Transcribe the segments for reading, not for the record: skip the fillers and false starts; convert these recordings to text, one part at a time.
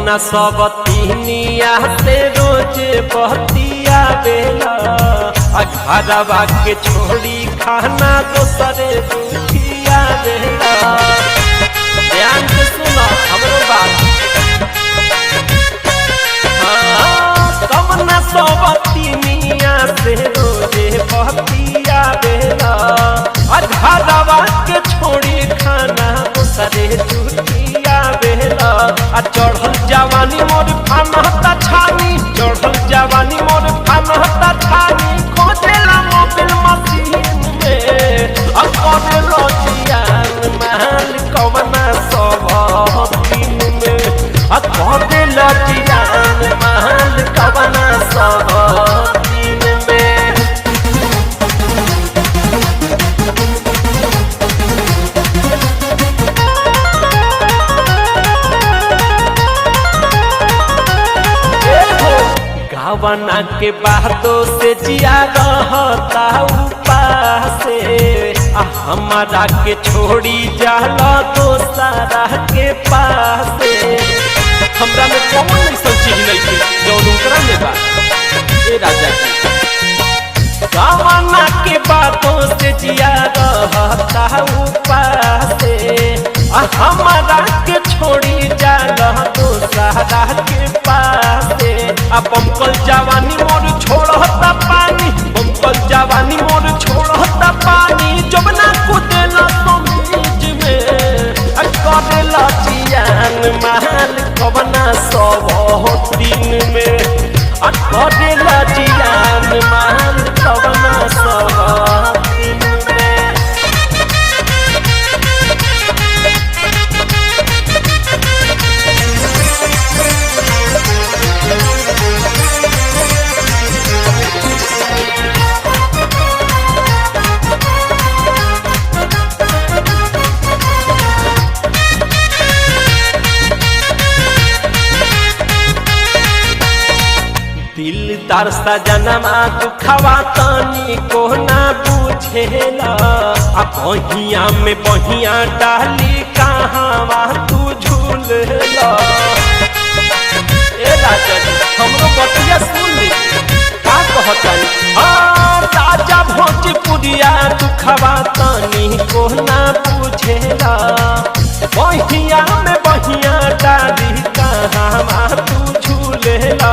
कवना सब तीनिया से रोज बहतिया बेला घरवा के छोड़ी खाना दोसरे दुखिया बेला। ध्यान से सुनो हमरो बात। कवना सब तीनिया से रोज बहतिया बेला घरवा के छोड़ी खाना दोसरे दुखिया बेला। चढ़ल जवानी मोर फानहता छानी, चढ़ल जवानी मोर फानहता छानी, खोजेला मोबिल मशीन में करेलो जियान महल कवना सब दिन में करेलो जियान महल कवना सब दिन में। गवना के बातों से जिया रहता उपासे हमारा के छोड़ी जाला दोसरा के पासे। हमरा में कौन ऐसा चीज नहीं है जौन उनकरा में बा। ए राजा गवना के बातों से जिया रहता उपासे हमारा के छोड़ी जाला दोसरा के पासे। बमकल जवानी मोर छोड़ता पानी, बमकल जवानी मोर छोड़ता पानी, जबना कुदेला समीज में करेला जियान महल कवना सब दिन में करेला जियान महल कवना सब दिन में। दिलदार सजनमा दुखवा तनी को ना बुझेला बहिया में बहिया डाली कहावा तू झूलेला। ए राजा हमरो बतिया सुन ली का कहतानी। राजा भोजपुरिया दुखवा तनी को ना बुझेला बहिया में बहिया डाली कहावा तू झूलेला।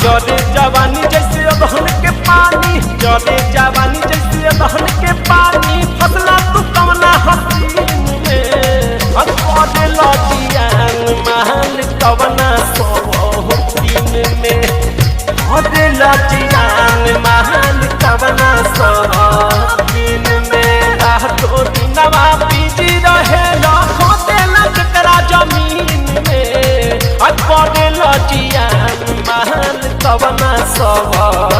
जरे जवानी जैसे दहन के पानी, जरे जवानी जैसे दहन के पानी, फसला तू कवना हसीन में करेला जियान महल कवना सब दिन में करेला जियान महल कवना सब दिन में। रातो दिनवा बीजी रहेला खोदेला जकरा जमीन में करेला जियान महल कवना सब